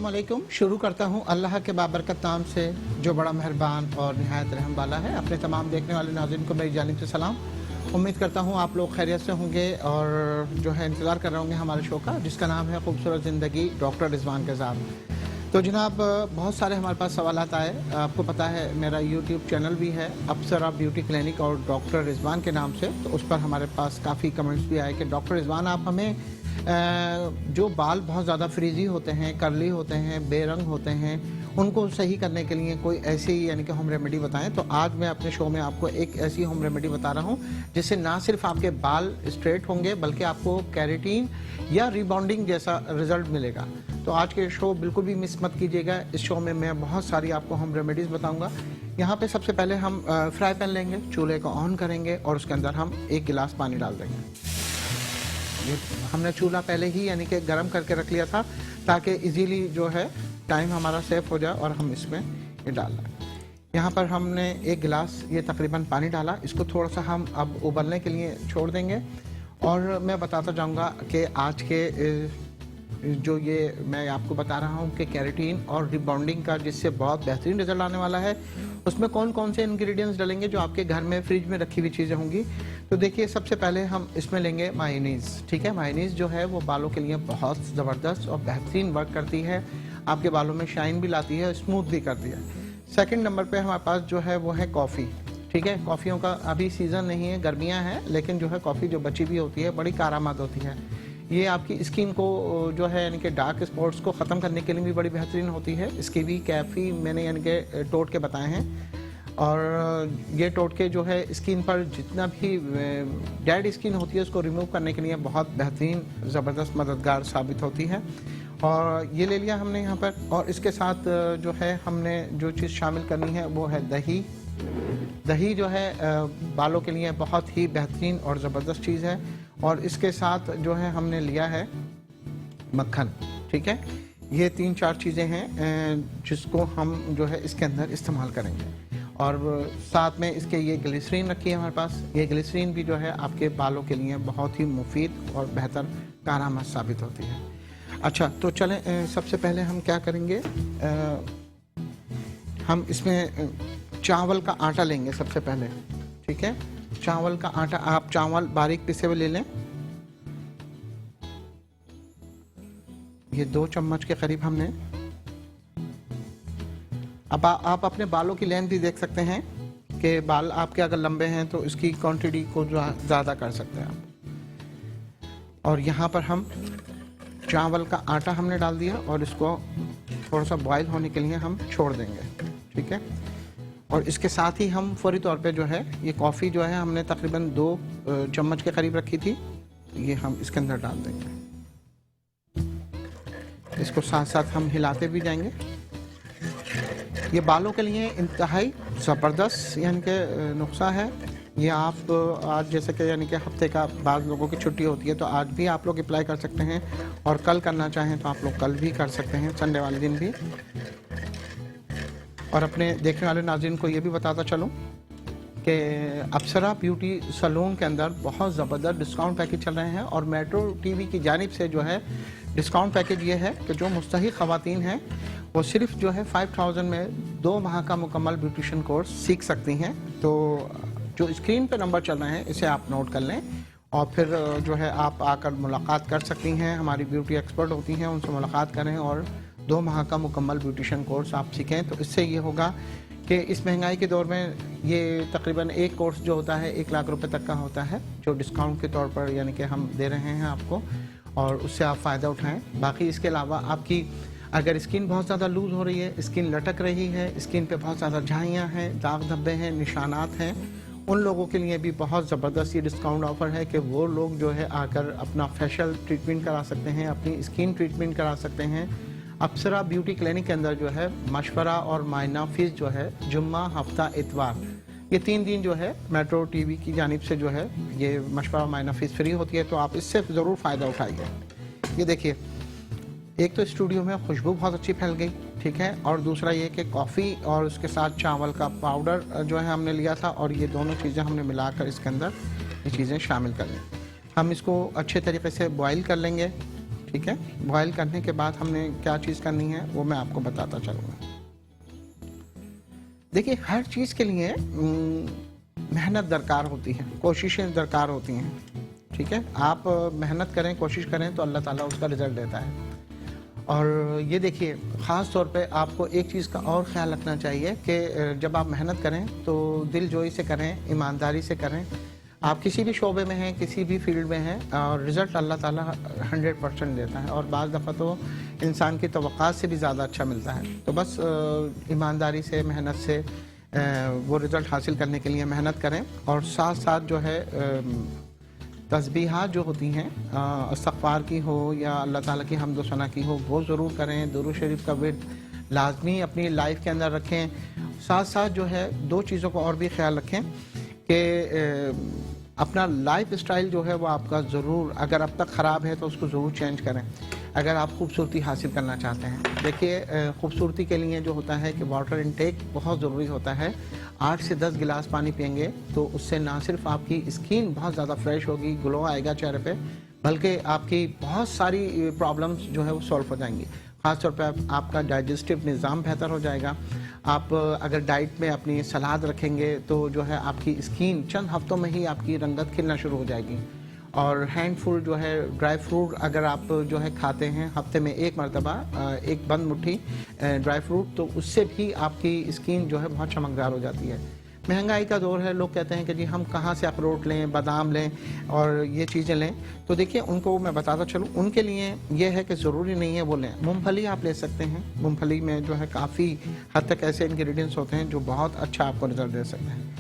अस्सलामुअलैकुम। शुरू करता हूँ अल्लाह के बाबरकत नाम से जो बड़ा मेहरबान और निहायत रहम वाला है। अपने तमाम देखने वाले नाज़रीन को मेरी जानिब से सलाम। उम्मीद करता हूँ आप लोग खैरियत से होंगे और जो है इंतज़ार कर रहे होंगे हमारे शो का, जिसका नाम है खूबसूरत ज़िंदगी डॉक्टर रिजवान के साथ। तो जनाब बहुत सारे हमारे पास सवालात आए। आपको पता है मेरा यूट्यूब चैनल भी है अप्सरा ब्यूटी क्लिनिक और डॉक्टर रिजवान के नाम से, तो उस पर हमारे पास काफ़ी कमेंट्स भी आए कि डॉक्टर रिजवान आप हमें जो बाल बहुत ज़्यादा फ्रीजी होते हैं, कर्ली होते हैं, बेरंग होते हैं, उनको सही करने के लिए कोई ऐसी यानी कि होम रेमेडी बताएं। तो आज मैं अपने शो में आपको एक ऐसी होम रेमेडी बता रहा हूं जिससे ना सिर्फ आपके बाल स्ट्रेट होंगे बल्कि आपको केराटिन या रिबॉन्डिंग जैसा रिजल्ट मिलेगा। तो आज के शो बिल्कुल भी मिस मत कीजिएगा। इस शो में मैं बहुत सारी आपको होम रेमेडीज़ बताऊँगा। यहाँ पर सबसे पहले हम फ्राई पैन लेंगे, चूल्हे को ऑन करेंगे और उसके अंदर हम 1 गिलास पानी डाल देंगे। हमने चूल्हा पहले ही यानी कि गर्म करके रख लिया था ताकि इजीली जो है टाइम हमारा सेव हो जाए और हम इसमें ये डाल दें। यहाँ पर हमने 1 गिलास ये तकरीबन पानी डाला। इसको थोड़ा सा हम अब उबलने के लिए छोड़ देंगे और मैं बताता जाऊँगा कि आज के जो ये मैं आपको बता रहा हूँ कि केराटिन और रिबॉन्डिंग का जिससे बहुत बेहतरीन रिजल्ट आने वाला है, उसमें कौन कौन से इंग्रेडिएंट्स डालेंगे जो आपके घर में फ्रिज में रखी हुई चीज़ें होंगी। तो देखिए सबसे पहले हम इसमें लेंगे मायोनीज़। ठीक है, मायोनीज़ जो है वो बालों के लिए बहुत ज़बरदस्त और बेहतरीन वर्क करती है, आपके बालों में शाइन भी लाती है, स्मूथ भी करती है। सेकंड नंबर पे हमारे पास जो है वो है कॉफ़ी। ठीक है, कॉफ़ियों का अभी सीज़न नहीं है, गर्मियाँ हैं, लेकिन जो है कॉफ़ी जो बची भी होती है बड़ी कारआमद होती है। ये आपकी स्किन को जो है यानी कि डार्क स्पॉट्स को ख़त्म करने के लिए भी बड़ी बेहतरीन होती है। इसके भी कैफ़ी मैंने यानी कि टोटके बताए हैं और ये टोटके जो है स्किन पर जितना भी डेड स्किन होती है उसको रिमूव करने के लिए बहुत बेहतरीन ज़बरदस्त मददगार साबित होती है। और ये ले लिया हमने यहाँ पर। और इसके साथ जो है हमने जो चीज़ शामिल करनी है वो है दही। दही जो है बालों के लिए बहुत ही बेहतरीन और ज़बरदस्त चीज़ है। और इसके साथ जो है हमने लिया है मक्खन। ठीक है, ये 3-4 चीज़ें हैं जिसको हम जो है इसके अंदर इस्तेमाल करेंगे। और साथ में इसके ये ग्लिसरीन रखी है हमारे पास। ये ग्लिसरीन भी जो है आपके बालों के लिए बहुत ही मुफीद और बेहतर कारआमद साबित होती है। अच्छा, तो चलें सबसे पहले हम क्या करेंगे, हम इसमें चावल का आटा लेंगे सबसे पहले। ठीक है, चावल का आटा, आप चावल बारीक पिसे हुए ले लें। ये 2 चम्मच के करीब हमने। अब आप अपने बालों की लेंथ भी देख सकते हैं कि बाल आपके अगर लंबे हैं तो इसकी क्वांटिटी को जो ज़्यादा कर सकते हैं आप। और यहाँ पर हम चावल का आटा हमने डाल दिया और इसको थोड़ा सा बॉयल होने के लिए हम छोड़ देंगे। ठीक है, और इसके साथ ही हम फौरी तौर पे जो है ये कॉफ़ी जो है हमने तकरीबन 2 चम्मच के करीब रखी थी, ये हम इसके अंदर डाल देंगे। इसको साथ साथ हम हिलाते भी जाएंगे। ये बालों के लिए इंतहाई ज़बरदस्त यानी कि नुस्खा है। ये आप आज जैसे कि यानी कि हफ्ते का बाद लोगों की छुट्टी होती है तो आज भी आप लोग अप्लाई कर सकते हैं और कल करना चाहें तो आप लोग कल भी कर सकते हैं, संडे वाले दिन भी। और अपने देखने वाले नाज़रीन को ये भी बताता चलूँ कि अप्सरा ब्यूटी सैलून के अंदर बहुत ज़बरदस्त डिस्काउंट पैकेज चल रहे हैं और मेट्रो टीवी की जानिब से जो है डिस्काउंट पैकेज ये है कि जो मुस्तहिक ख़वातीन हैं वो सिर्फ जो है 5000 में 2 माह का मुकम्मल ब्यूटिशन कोर्स सीख सकती हैं। तो जो स्क्रीन पर नंबर चल रहे हैं इसे आप नोट कर लें और फिर जो है आप आकर मुलाकात कर सकती हैं। हमारी ब्यूटी एक्सपर्ट होती हैं, उनसे मुलाकात करें और 2 माह का मुकम्मल ब्यूटिशन कोर्स आप सीखें। तो इससे ये होगा कि इस महंगाई के दौर में ये तकरीबन एक कोर्स जो होता है 1 लाख रुपए तक का होता है, जो डिस्काउंट के तौर पर यानी कि हम दे रहे हैं आपको, और उससे आप फ़ायदा उठाएं। बाकी इसके अलावा आपकी अगर स्किन बहुत ज़्यादा लूज़ हो रही है, स्किन लटक रही है, स्किन पे बहुत ज़्यादा झाइयाँ हैं, दाग धब्बे हैं, निशानात हैं, उन लोगों के लिए भी बहुत ज़बरदस्त ये डिस्काउंट ऑफ़र है कि वो लोग जो है आकर अपना फेशियल ट्रीटमेंट करा सकते हैं, अपनी स्किन ट्रीटमेंट करा सकते हैं। अप्सरा ब्यूटी क्लिनिक के अंदर जो है मशवरा और मायना फ़ीस जो है जुम्मा, हफ्ता, इतवार, ये 3 दिन जो है मेट्रो टीवी की जानिब से जो है ये मशवरा मायना फ़ीस फ्री होती है। तो आप इससे ज़रूर फ़ायदा उठाइए। ये देखिए, एक तो स्टूडियो में खुशबू बहुत अच्छी फैल गई। ठीक है, और दूसरा ये कि कॉफ़ी और उसके साथ चावल का पाउडर जो है हमने लिया था और ये दोनों चीज़ें हमने मिलाकर इसके अंदर ये चीज़ें शामिल कर लें। हम इसको अच्छे तरीके से बॉयल कर लेंगे। ठीक है। बॉयल करने के बाद हमने क्या चीज़ करनी है वो मैं आपको बताता चलूँगा। देखिए, हर चीज़ के लिए मेहनत दरकार होती है, कोशिशें दरकार होती हैं, ठीक है। आप मेहनत करें, कोशिश करें तो अल्लाह ताला उसका रिज़ल्ट देता है। और ये देखिए, ख़ास तौर पे आपको एक चीज़ का और ख़्याल रखना चाहिए कि जब आप मेहनत करें तो दिलजोई से करें, ईमानदारी से करें। आप किसी भी शोबे में हैं, किसी भी फील्ड में हैं, और रिज़ल्ट अल्लाह ताला 100% देता है, और बाज़ दफ़ा तो इंसान की तवक्कात से भी ज़्यादा अच्छा मिलता है। तो बस ईमानदारी से, मेहनत से वो रिज़ल्ट हासिल करने के लिए मेहनत करें, और साथ साथ जो है तस्बीहात जो होती हैं, इस्तग़फ़ार की हो या अल्लाह ताला की हम्द व सना की हो, वो ज़रूर करें। दुरूद शरीफ का विर्द लाज़मी अपनी लाइफ के अंदर रखें। साथ साथ जो है दो चीज़ों को और भी ख्याल रखें कि अपना लाइफ स्टाइल जो है वो आपका ज़रूर, अगर अब तक ख़राब है तो उसको ज़रूर चेंज करें, अगर आप खूबसूरती हासिल करना चाहते हैं। देखिए, खूबसूरती के लिए जो होता है कि वाटर इनटेक बहुत ज़रूरी होता है। 8 से 10 गिलास पानी पिएंगे तो उससे ना सिर्फ आपकी स्किन बहुत ज़्यादा फ्रेश होगी, ग्लो आएगा चेहरे पे, बल्कि आपकी बहुत सारी प्रॉब्लम्स जो है वो सॉल्व हो जाएंगी। ख़ास तौर पे आपका डाइजेस्टिव निज़ाम बेहतर हो जाएगा। आप अगर डाइट में अपनी सलाद रखेंगे तो जो है आपकी स्किन चंद हफ्तों में ही आपकी रंगत खिलना शुरू हो जाएगी। और हैंडफुल जो है ड्राई फ्रूट अगर आप जो है खाते हैं हफ्ते में एक मरतबा, एक बंद मुट्ठी ड्राई फ्रूट, तो उससे भी आपकी स्किन जो है बहुत चमकदार हो जाती है। महंगाई का दौर है, लोग कहते हैं कि जी हम कहाँ से अखरोट लें, बादाम लें और ये चीज़ें लें। तो देखिए, उनको मैं बताता चलूँ, उनके लिए ये है कि ज़रूरी नहीं है वो लें। मूंगफली आप ले सकते हैं। मूंगफली में जो है काफ़ी हद तक ऐसे इंग्रेडिएंट्स होते हैं जो बहुत अच्छा आपको रिजल्ट दे सकते हैं।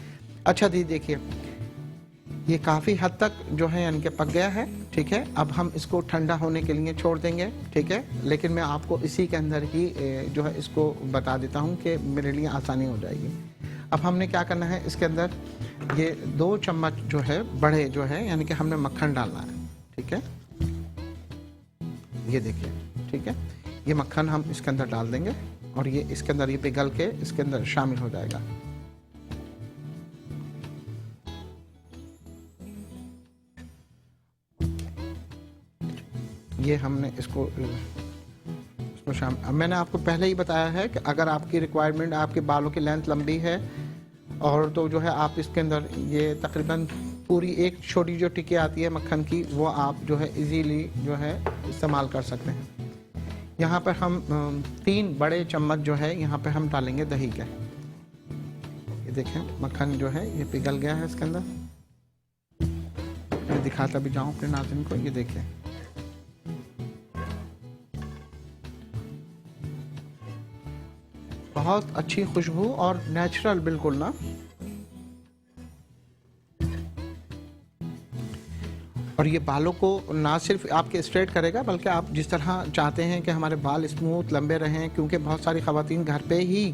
अच्छा दी, देखिए ये काफ़ी हद तक जो है यानी कि पक गया है, ठीक है। अब हम इसको ठंडा होने के लिए छोड़ देंगे, ठीक है। लेकिन मैं आपको इसी के अंदर ही जो है इसको बता देता हूँ कि मेरे लिए आसानी हो जाएगी। अब हमने क्या करना है, इसके अंदर ये 2 चम्मच जो है बड़े जो है यानी कि हमने मक्खन डालना है, ठीक है। ये देखिए, ठीक है, ये मक्खन हम इसके अंदर डाल देंगे और ये इसके अंदर ये पिघल के इसके अंदर शामिल हो जाएगा। ये हमने इसको मैंने आपको पहले ही बताया है कि अगर आपकी रिक्वायरमेंट, आपके बालों की लेंथ लंबी है और तो जो है आप इसके अंदर ये तकरीबन पूरी एक छोटी जो टिक्की आती है मक्खन की, वो आप जो है इजीली जो है इस्तेमाल कर सकते हैं। यहाँ पर हम 3 बड़े चम्मच जो है यहाँ पे हम डालेंगे दही के। ये देखें, मक्खन जो है ये पिघल गया है इसके अंदर। मैं दिखाता भी जाऊँ अपने नाज़रीन को, ये देखिए। बहुत अच्छी खुशबू और नेचुरल बिल्कुल ना। और ये बालों को ना सिर्फ आपके स्ट्रेट करेगा बल्कि आप जिस तरह चाहते हैं कि हमारे बाल स्मूथ लंबे रहें, क्योंकि बहुत सारी ख़वातीन घर पे ही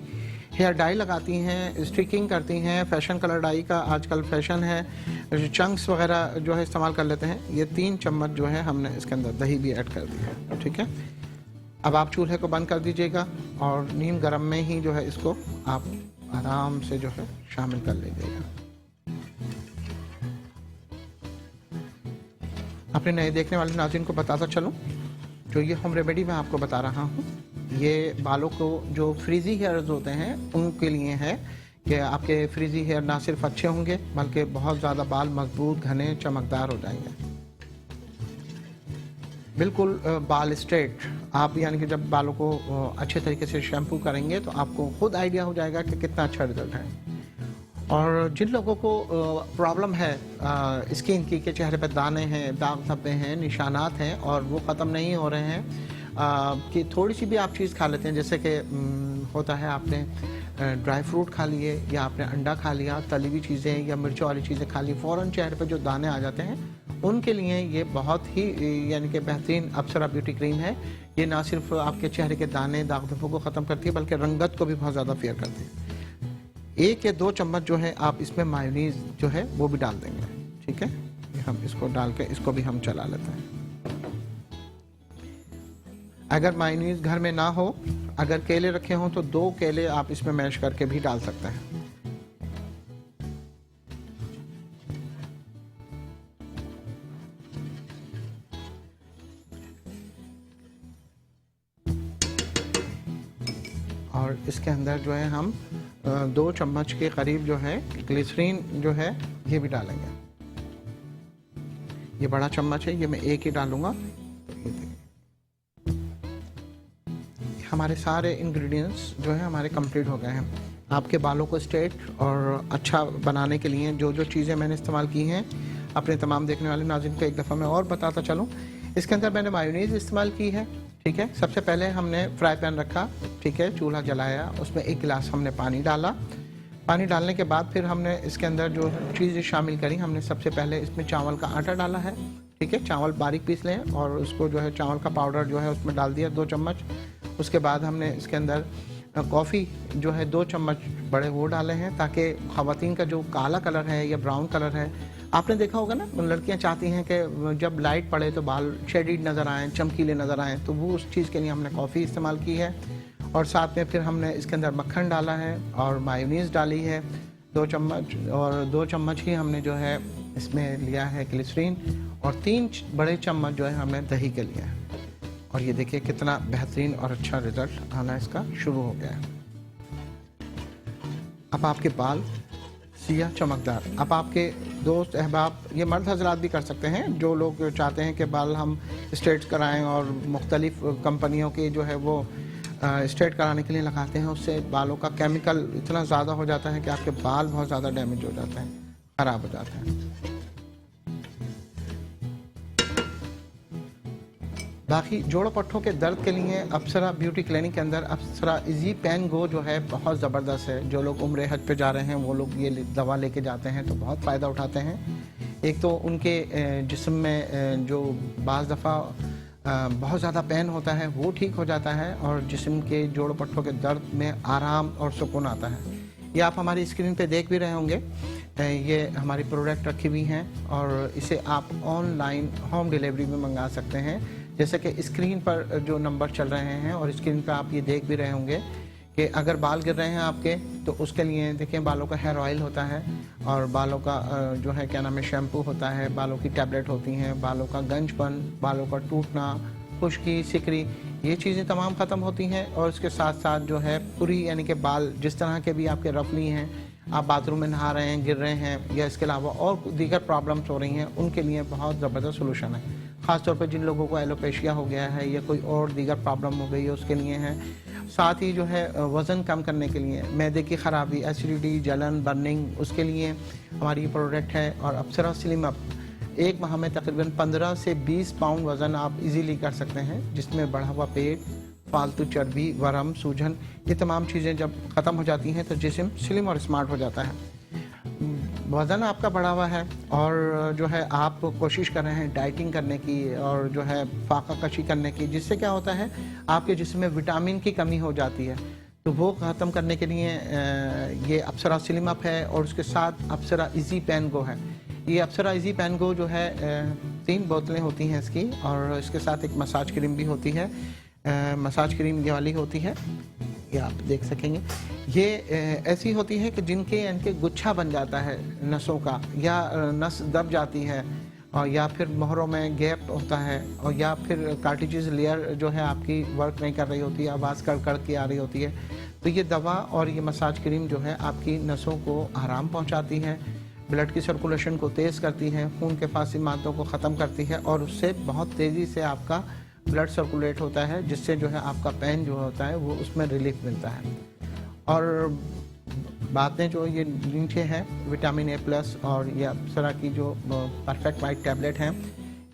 हेयर डाई लगाती हैं, स्ट्रिकिंग करती हैं, फैशन कलर डाई का आजकल फैशन है, चंक्स वगैरह जो है इस्तेमाल कर लेते हैं। ये 3 चम्मच जो है हमने इसके अंदर दही भी ऐड कर दी है, ठीक है। अब आप चूल्हे को बंद कर दीजिएगा और नीम गरम में ही जो है इसको आप आराम से जो है शामिल कर लीजिएगा। अपने नए देखने वाले नाज़रीन को बताता चलूँ, जो ये होम रेमेडी मैं आपको बता रहा हूँ, ये बालों को जो फ्रीजी हेयर्स होते हैं उनके लिए है कि आपके फ्रीजी हेयर ना सिर्फ अच्छे होंगे बल्कि बहुत ज़्यादा बाल मजबूत, घने, चमकदार हो जाएंगे। बिल्कुल बाल स्ट्रेट आप यानी कि जब बालों को अच्छे तरीके से शैम्पू करेंगे तो आपको खुद आइडिया हो जाएगा कि कितना अच्छा रिजल्ट है। और जिन लोगों को प्रॉब्लम है स्किन की, के चेहरे पर दाने हैं, दाग धब्बे हैं, निशानात हैं और वो ख़त्म नहीं हो रहे हैं, कि थोड़ी सी भी आप चीज़ खा लेते हैं, जैसे कि होता है आपने ड्राई फ्रूट खा लिए या आपने अंडा खा लिया, तली हुई चीज़ें या मिर्चों वाली चीज़ें खा ली, फ़ौरन चेहरे पर जो दाने आ जाते हैं, उनके लिए ये बहुत ही यानी कि बेहतरीन अप्सरा ब्यूटी क्रीम है। ये ना सिर्फ आपके चेहरे के दाने, दाग धब्बों को ख़त्म करती है बल्कि रंगत को भी बहुत ज़्यादा फेयर करती है। 1 या 2 चम्मच जो है आप इसमें मायोनीज़ जो है वो भी डाल देंगे, ठीक है। ये हम इसको डाल के इसको भी हम चला लेते हैं। अगर मायोनीज़ घर में ना हो, अगर केले रखे हों तो 2 केले आप इसमें मैश करके भी डाल सकते हैं। और इसके अंदर जो है हम 2 चम्मच के करीब जो है ग्लिसरीन जो है ये भी डालेंगे। ये बड़ा चम्मच है, ये मैं एक ही डालूंगा। ये देखिए हमारे सारे इंग्रेडिएंट्स जो है हमारे कंप्लीट हो गए हैं। आपके बालों को स्ट्रेट और अच्छा बनाने के लिए जो जो चीज़ें मैंने इस्तेमाल की हैं अपने तमाम देखने वाले नाज़रीन को एक दफ़ा मैं और बताता चलूँ। इसके अंदर मैंने मायोनीज़ इस्तेमाल की है, ठीक है। सबसे पहले हमने फ्राई पैन रखा, ठीक है, चूल्हा जलाया, उसमें 1 गिलास हमने पानी डाला। पानी डालने के बाद फिर हमने इसके अंदर जो चीज़ें शामिल करी, हमने सबसे पहले इसमें चावल का आटा डाला है, ठीक है। चावल बारीक पीस लें और उसको जो है चावल का पाउडर जो है उसमें डाल दिया 2 चम्मच। उसके बाद हमने इसके अंदर कॉफ़ी जो है 2 चम्मच बड़े वो डाले हैं, ताकि ख़वातीन का जो काला कलर है या ब्राउन कलर है, आपने देखा होगा ना, लड़कियां चाहती हैं कि जब लाइट पड़े तो बाल शेडिड नज़र आएँ, चमकीले नज़र आएँ, तो वो उस चीज़ के लिए हमने कॉफ़ी इस्तेमाल की है। और साथ में फिर हमने इसके अंदर मक्खन डाला है और मायोनीज़ डाली है 2 चम्मच, और 2 चम्मच ही हमने जो है इसमें लिया है ग्लिसरीन, और 3 बड़े चम्मच जो है हमने दही के लिया है। और ये देखिए कितना बेहतरीन और अच्छा रिज़ल्ट आना इसका शुरू हो गया है। अब आपके बाल सिया चमकदार, अब आपके दोस्त अहबाब, ये मर्द हजरात भी कर सकते हैं, जो लोग चाहते हैं कि बाल हम स्ट्रेट कराएं और मुख्तलिफ कंपनियों के जो है वो स्ट्रेट कराने के लिए लगाते हैं, उससे बालों का केमिकल इतना ज़्यादा हो जाता है कि आपके बाल बहुत ज़्यादा डैमेज हो जाते हैं, ख़राब हो जाते हैं। बाकी जोड़ों पट्टों के दर्द के लिए अप्सरा ब्यूटी क्लिनिक के अंदर अप्सरा इजी पेन गो जो है बहुत ज़बरदस्त है। जो लोग उम्रे हज पे जा रहे हैं वो लोग ये दवा लेके जाते हैं तो बहुत फ़ायदा उठाते हैं। एक तो उनके जिस्म में जो बाज़ दफ़ा बहुत ज़्यादा पेन होता है वो ठीक हो जाता है, और जिस्म के जोड़ों पट्टों के दर्द में आराम और सुकून आता है। ये आप हमारी स्क्रीन पे देख भी रहे होंगे, ये हमारी प्रोडक्ट रखी हुई हैं, और इसे आप ऑनलाइन होम डिलीवरी में मंगा सकते हैं। जैसे कि स्क्रीन पर जो नंबर चल रहे हैं और स्क्रीन पर आप ये देख भी रहे होंगे कि अगर बाल गिर रहे हैं आपके, तो उसके लिए देखिए बालों का हेयर ऑयल होता है, और बालों का जो है क्या नाम है शैम्पू होता है, बालों की टैबलेट होती हैं, बालों का गंजपन, बालों का टूटना, खुश्की, सिकरी, ये चीज़ें तमाम ख़त्म होती हैं। और इसके साथ साथ जो है पूरी यानी कि बाल जिस तरह के भी आपके रफली हैं, आप बाथरूम में नहा रहे हैं, गिर रहे हैं, या इसके अलावा और दीगर प्रॉब्लम्स हो रही हैं, उनके लिए बहुत ज़बरदस्त सोल्यूशन है। ख़ासतौर पर जिन लोगों को एलोपेशिया हो गया है या कोई और दीगर प्रॉब्लम हो गई है उसके लिए है। साथ ही जो है वज़न कम करने के लिए, मैदे की ख़राबी, एसिडिटी, जलन, बर्निंग, उसके लिए हमारी ये प्रोडक्ट है। और अप्सरा स्लिम अप, 1 माह में तकरीबन 15 से 20 पाउंड वज़न आप इजीली कर सकते हैं, जिसमें बढ़ा हुआ पेट, फालतू चर्बी, वरम, सूजन, ये तमाम चीज़ें जब ख़त्म हो जाती हैं तो जिस्म स्लिम और स्मार्ट हो जाता है। वज़न आपका बढ़ा हुआ है और जो है आप कोशिश कर रहे हैं डाइटिंग करने की और जो है फाका कशी करने की, जिससे क्या होता है आपके जिस्म में विटामिन की कमी हो जाती है, तो वो ख़त्म करने के लिए ये अप्सरा स्लिम अप है। और उसके साथ अप्सरा इजी पेन गो है। ये अप्सरा इजी पेन गो जो है 3 बोतलें होती हैं इसकी, और इसके साथ एक मसाज क्रीम भी होती है। मसाज क्रीम ये वाली होती है, ये आप देख सकेंगे। ये ऐसी होती है कि जिनके इनके गुच्छा बन जाता है नसों का, या नस दब जाती है, और या फिर मोहरों में गैप होता है, और या फिर कार्टिलेज लेयर जो है आपकी वर्क नहीं कर रही होती है, आवाज़ कड़ के आ रही होती है, तो ये दवा और ये मसाज क्रीम जो है आपकी नसों को आराम पहुंचाती है, ब्लड की सर्कुलेशन को तेज़ करती है, खून के फासिद मादों को ख़त्म करती है, और उससे बहुत तेज़ी से आपका ब्लड सर्कुलेट होता है, जिससे जो है आपका पेन जो होता है वो उसमें रिलीफ मिलता है। और बातें जो ये नीचे हैं विटामिन A+ और ये अप्सरा की जो परफेक्ट वाइट टैबलेट हैं,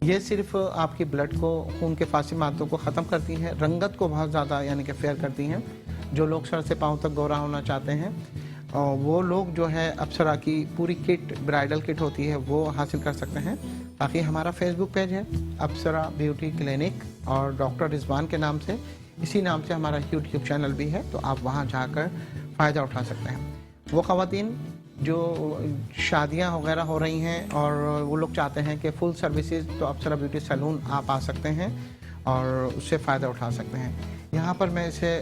ये सिर्फ आपकी ब्लड को, खून के फासिद मादों को ख़त्म करती हैं, रंगत को बहुत ज़्यादा यानी कि फेयर करती हैं। जो लोग सर से पाँव तक गोरा होना चाहते हैं और वो लोग जो है अप्सरा की पूरी किट, ब्राइडल किट होती है, वो हासिल कर सकते हैं। बाकी हमारा फेसबुक पेज है अप्सरा ब्यूटी क्लिनिक, और डॉक्टर रिजवान के नाम से, इसी नाम से हमारा यूट्यूब चैनल भी है, तो आप वहाँ जाकर फ़ायदा उठा सकते हैं। वो ख़वातीन जो शादियाँ वगैरह हो रही हैं और वो लोग चाहते हैं कि फुल सर्विसेज, तो अप्सरा ब्यूटी सैलून आप आ सकते हैं और उससे फ़ायदा उठा सकते हैं। यहाँ पर मैं इसे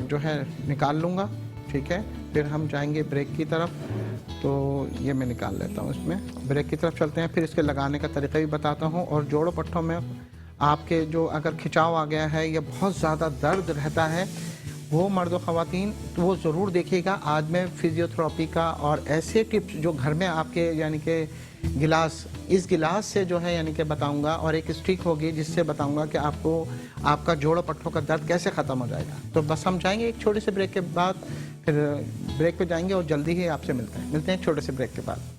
जो है निकाल लूँगा, ठीक है, फिर हम जाएंगे ब्रेक की तरफ। तो ये मैं निकाल लेता हूँ, इसमें ब्रेक की तरफ चलते हैं, फिर इसके लगाने का तरीका भी बताता हूँ। और जोड़ों पट्टों में आपके जो अगर खिंचाव आ गया है या बहुत ज़्यादा दर्द रहता है, वो मर्द व ख़वातीन वो ज़रूर देखिएगा। आज मैं फिजियोथेरेपी का और ऐसे टिप्स जो घर में आपके यानी कि इस गिलास से जो है यानी कि बताऊंगा, और एक स्टिक होगी जिससे बताऊंगा कि आपको आपका जोड़ों पट्टों का दर्द कैसे ख़त्म हो जाएगा। तो बस हम जाएंगे एक छोटे से ब्रेक के बाद, फिर ब्रेक पे जाएंगे और जल्दी ही आपसे मिलते हैं एक छोटे से ब्रेक के बाद।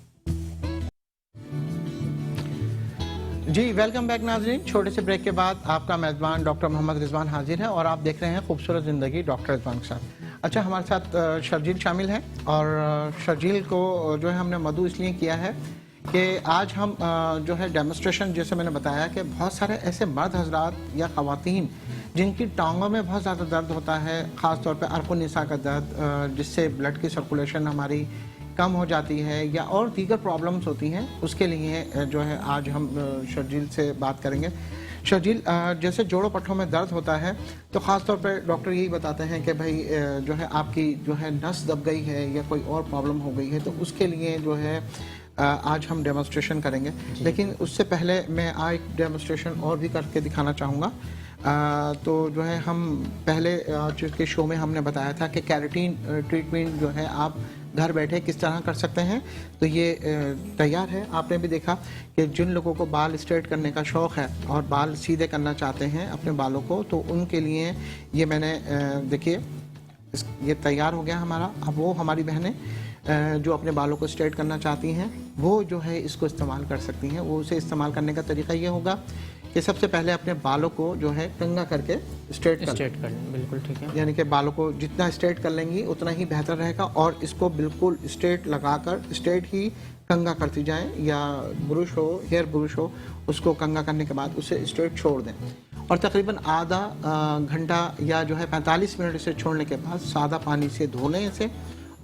जी वेलकम बैक नाज़रीन। छोटे से ब्रेक के बाद आपका मेज़बान डॉक्टर मोहम्मद रिजवान हाजिर है और आप देख रहे हैं खूबसूरत ज़िंदगी डॉक्टर रिजवान के साथ। अच्छा, हमारे साथ शर्जील शामिल है और शर्जील को जो है हमने मधु इसलिए किया है कि आज हम जो है डेमोस्ट्रेशन, जैसे मैंने बताया कि बहुत सारे ऐसे मर्द हजरात या ख़वातीन जिनकी टांगों में बहुत ज़्यादा दर्द होता है, ख़ास तौर पे अर्क़-उन-निसा का दर्द, जिससे ब्लड की सर्कुलेशन हमारी कम हो जाती है या और दीगर प्रॉब्लम्स होती हैं, उसके लिए जो है आज हम शर्जील से बात करेंगे। शर्जील, जैसे जोड़ों पट्टों में दर्द होता है तो ख़ास तौर पे डॉक्टर यही बताते हैं कि भाई जो है आपकी जो है नस दब गई है या कोई और प्रॉब्लम हो गई है, तो उसके लिए जो है आज हम डेमोस्ट्रेशन करेंगे। लेकिन उससे पहले मैं एक डेमोस्ट्रेशन और भी करके दिखाना चाहूँगा। तो जो है हम पहले के शो में हमने बताया था कि कैरेटीन ट्रीटमेंट जो है आप घर बैठे किस तरह कर सकते हैं। तो ये तैयार है। आपने भी देखा कि जिन लोगों को बाल स्ट्रेट करने का शौक़ है और बाल सीधे करना चाहते हैं अपने बालों को, तो उनके लिए ये मैंने देखिए ये तैयार हो गया हमारा। अब वो हमारी बहनें जो अपने बालों को स्ट्रेट करना चाहती हैं वो जो है इसको इस्तेमाल कर सकती हैं। वो उसे इस्तेमाल करने का तरीका ये होगा कि सबसे पहले अपने बालों को जो है कंघा करके स्ट्रेट कर लें। बिल्कुल ठीक है। यानी कि बालों को जितना स्ट्रेट कर लेंगी उतना ही बेहतर रहेगा, और इसको बिल्कुल स्ट्रेट लगाकर स्ट्रेट ही कंघा करती जाएं, या ब्रश हो, हेयर ब्रश हो, उसको कंघा करने के बाद उसे स्ट्रेट छोड़ दें और तकरीबन आधा घंटा या जो है 45 मिनट इसे छोड़ने के बाद सादा पानी से धो लें इसे,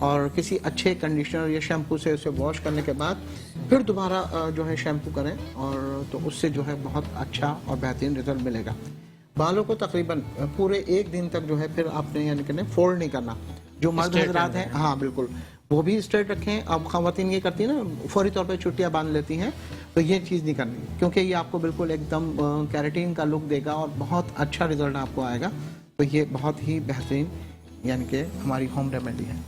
और किसी अच्छे कंडीशनर या शैम्पू से उसे वॉश करने के बाद फिर दोबारा जो है शैम्पू करें, और तो उससे जो है बहुत अच्छा और बेहतरीन रिजल्ट मिलेगा। बालों को तकरीबन पूरे एक दिन तक जो है फिर आपने यानी कि फोल्ड नहीं करना। जो मर्द हजरात हैं, हाँ बिल्कुल, वो भी स्ट्रेट रखें। अब ख़वातीन ये करती हैं ना, फौरी तौर पे चुट्टियाँ बांध लेती हैं, तो ये चीज़ नहीं करनी, क्योंकि ये आपको बिल्कुल एकदम कैरेटीन का लुक देगा और बहुत अच्छा रिजल्ट आपको आएगा। तो ये बहुत ही बेहतरीन यानी कि हमारी होम रेमेडी है।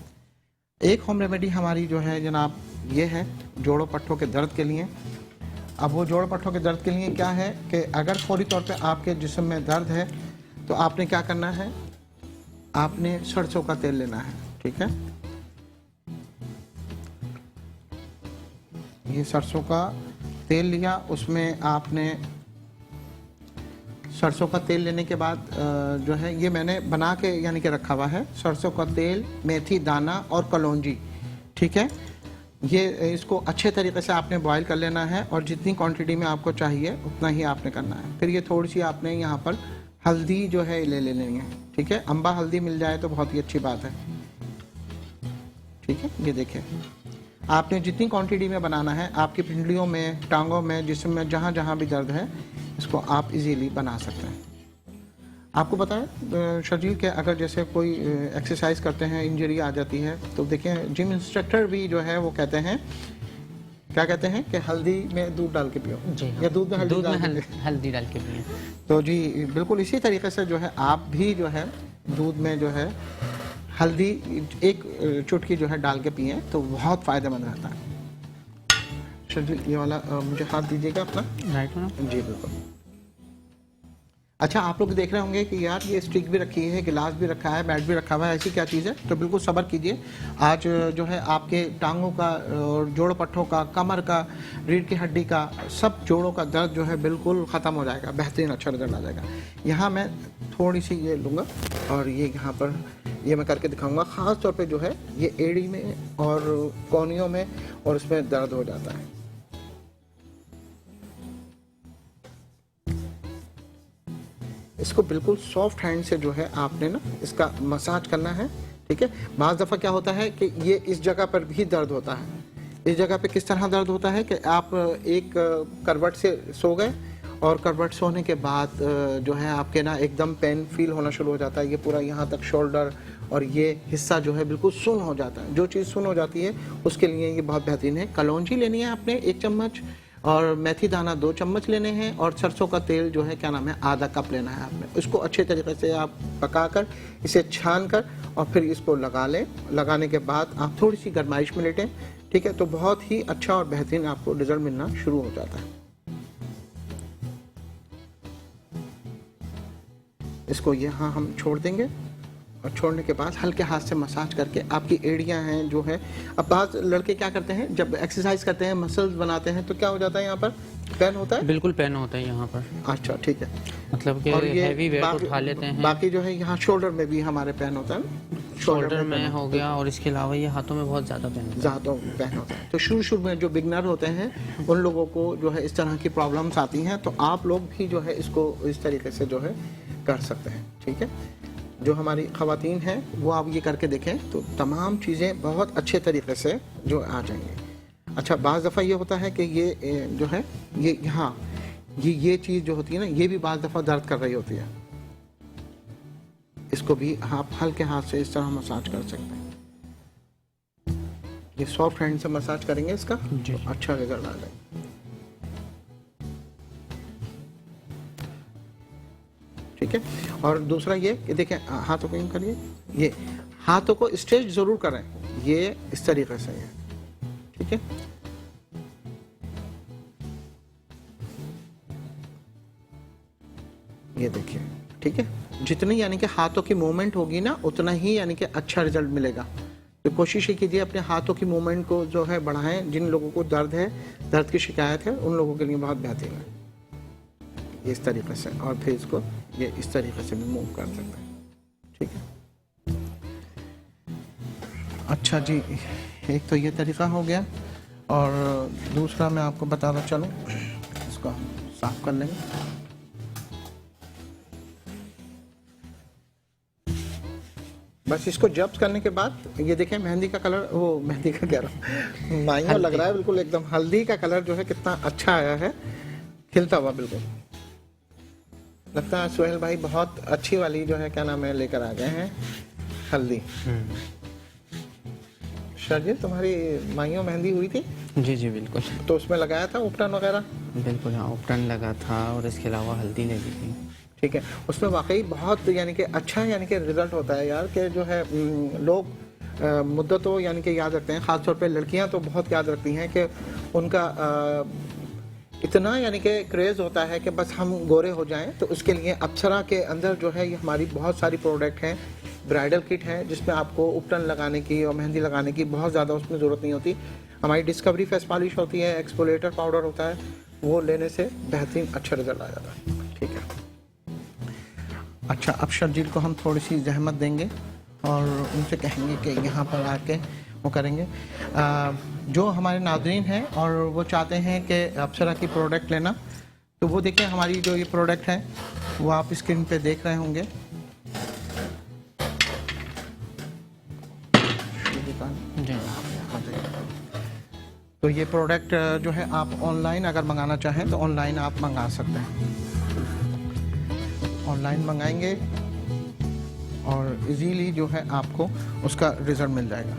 एक होम रेमेडी हमारी जो है जनाब ये है जोड़ों पट्टों के दर्द के लिए। अब वो जोड़ों पट्टों के दर्द के लिए क्या है कि अगर फौरी तौर पे आपके जिस्म में दर्द है तो आपने क्या करना है, आपने सरसों का तेल लेना है। ठीक है, ये सरसों का तेल लिया, उसमें आपने सरसों का तेल लेने के बाद जो है ये मैंने बना के यानी कि रखा हुआ है, सरसों का तेल, मेथी दाना और कलौंजी। ठीक है, ये इसको अच्छे तरीके से आपने बॉईल कर लेना है और जितनी क्वांटिटी में आपको चाहिए उतना ही आपने करना है। फिर ये थोड़ी सी आपने यहाँ पर हल्दी जो है ले लेनी है। ठीक है, अम्बा हल्दी मिल जाए तो बहुत ही अच्छी बात है। ठीक है, ये देखिए आपने जितनी क्वांटिटी में बनाना है, आपकी पिंडलियों में, टांगों में, जिस्म में, जहाँ जहाँ भी दर्द है, इसको आप इजीली बना सकते हैं। आपको पता है शर्जील के अगर जैसे कोई एक्सरसाइज करते हैं, इंजरी आ जाती है, तो देखें जिम इंस्ट्रक्टर भी जो है वो कहते हैं, क्या कहते हैं कि हल्दी में दूध डाल के पियो जी, या दूध में हल्दी डाल के पियो। तो जी बिल्कुल इसी तरीके से जो है आप भी जो है दूध में जो है हल्दी एक चुटकी जो है डाल के पिए तो बहुत फ़ायदेमंद रहता है। शर्जील ये वाला मुझे हाथ दीजिएगा अपना। Right ma'am. जी बिल्कुल। अच्छा, आप लोग देख रहे होंगे कि यार ये स्टिक भी रखी है, गिलास भी रखा है, बैट भी रखा हुआ है, ऐसी क्या चीज़ है? तो बिल्कुल सब्र कीजिए। आज जो है आपके टांगों का और जोड़ों पट्टों का, कमर का, रीढ़ की हड्डी का, सब जोड़ों का दर्द जो है बिल्कुल ख़त्म हो जाएगा, बेहतरीन अच्छा रिजल्ट आ जाएगा। यहाँ मैं थोड़ी सी ये लूँगा और ये यहाँ पर ये मैं करके दिखाऊँगा। ख़ास तौर पर जो है ये एड़ी में और कोहनियों में और उसमें दर्द हो जाता है। इसको बिल्कुल सॉफ्ट हैंड से जो है आपने ना इसका मसाज करना है। ठीक है, बाज़ दफ़ा क्या होता है कि ये इस जगह पर भी दर्द होता है। इस जगह पे किस तरह दर्द होता है कि आप एक करवट से सो गए और करवट सोने के बाद जो है आपके ना एकदम पेन फील होना शुरू हो जाता है। ये पूरा यहाँ तक शोल्डर और ये हिस्सा जो है बिल्कुल सुन्न हो जाता है। जो चीज़ सुन्न हो जाती है उसके लिए ये बहुत बेहतरीन है। कलौंजी लेनी है आपने 1 चम्मच, और मेथी दाना 2 चम्मच लेने हैं और सरसों का तेल जो है क्या नाम है आधा कप लेना है आपने। इसको अच्छे तरीके से आप पकाकर इसे छान कर और फिर इसको लगा लें। लगाने के बाद आप थोड़ी सी गरमाइश में लेटें, ठीक है, तो बहुत ही अच्छा और बेहतरीन आपको रिजल्ट मिलना शुरू हो जाता है। इसको यहाँ हम छोड़ देंगे और छोड़ने के बाद हल्के हाथ से मसाज करके आपकी एड़ियाँ हैं जो है, अब बहुत लड़के क्या करते हैं जब एक्सरसाइज करते हैं मसल्स बनाते हैं तो क्या हो जाता है यहाँ पर पेन होता है। बिल्कुल पेन होता है यहाँ पर। अच्छा ठीक है, मतलब कि हैवी वेट उठा लेते हैं। बाकी जो है यहाँ शोल्डर में भी हमारे पेन होता है, शोल्डर में हो गया और इसके अलावा ये हाथों में बहुत ज़्यादा पेन होता है। तो शुरू में जो बिगनर होते हैं उन लोगों को जो है इस तरह की प्रॉब्लम्स आती हैं, तो आप लोग भी जो है इसको इस तरीके से जो है कर सकते हैं, ठीक है। जो हमारी ख़वातीन हैं वो आप ये करके देखें तो तमाम चीज़ें बहुत अच्छे तरीके से जो आ जाएंगी। अच्छा, बाज़ दफ़ा ये होता है कि ये जो है ये यहाँ ये चीज़ जो होती है ना, ये भी बाज़ दफ़ा दर्द कर रही होती है। इसको भी आप हल्के हाथ से इस तरह मसाज कर सकते हैं। ये सॉफ्ट हैंड से मसाज करेंगे इसका तो अच्छा रिजल्ट आ जाएगा। ठीक है, और दूसरा ये कि देखें हाथों को यूं करिए, ये हाथों को स्ट्रेच जरूर करें, ये इस तरीके से है, ठीक है। ये देखिए, ठीक है, जितनी यानी कि हाथों की मूवमेंट होगी ना उतना ही यानी कि अच्छा रिजल्ट मिलेगा। तो कोशिश ये कीजिए अपने हाथों की मूवमेंट को जो है बढ़ाएं। जिन लोगों को दर्द है, दर्द की शिकायत है, उन लोगों के लिए बहुत बेहतरीन है इस तरीके से। और फिर इसको ये इस तरीके से भी मूव कर सकते हैं, ठीक है। अच्छा जी, एक तो ये तरीका हो गया और दूसरा मैं आपको बताना चलूँ, इसको हम साफ कर लेंगे। बस इसको जब्त करने के बाद ये देखें मेहंदी का कलर, वो मेहंदी का कह रहा हूँ, माइयों लग रहा है बिल्कुल एकदम हल्दी का कलर जो है कितना अच्छा आया है, खिलता हुआ बिल्कुल। लगता है सुहेल भाई बहुत अच्छी वाली जो है क्या नाम है लेकर आ गए हैं हल्दी। शायद तुम्हारी माइयों मेहंदी हुई थी? जी जी बिल्कुल। तो उसमें लगाया था उपटन वगैरह? बिल्कुल, हाँ उपटन लगा था और इसके अलावा हल्दी लगी थी। ठीक है, उसमें वाकई बहुत यानी कि अच्छा यानी कि रिजल्ट होता है यार, कि जो है लोग मुद्दतों यानी कि याद रखते हैं, ख़ासतौर पे लड़कियां तो बहुत याद रखती हैं कि उनका इतना यानी कि क्रेज़ होता है कि बस हम गोरे हो जाएं। तो उसके लिए अप्सरा के अंदर जो है ये हमारी बहुत सारी प्रोडक्ट हैं, ब्राइडल किट है जिसमें आपको उपटन लगाने की और मेहंदी लगाने की बहुत ज़्यादा उसमें ज़रूरत नहीं होती। हमारी डिस्कवरी फेस पॉलिश होती है, एक्सफोलिएटर पाउडर होता है, वो लेने से बेहतरीन अच्छा रिजल्ट आ जाता है, ठीक है। अच्छा, अब शर्जील को हम थोड़ी सी जहमत देंगे और उनसे कहेंगे कि यहाँ पर आके वो करेंगे। जो हमारे नाज़रीन हैं और वो चाहते हैं कि अप्सरा की प्रोडक्ट लेना, तो वो देखें हमारी जो ये प्रोडक्ट है वो आप स्क्रीन पे देख रहे होंगे। तो ये प्रोडक्ट जो है आप ऑनलाइन अगर मंगाना चाहें तो ऑनलाइन आप मंगा सकते हैं। ऑनलाइन मंगाएंगे और इजीली जो है आपको उसका रिजल्ट मिल जाएगा।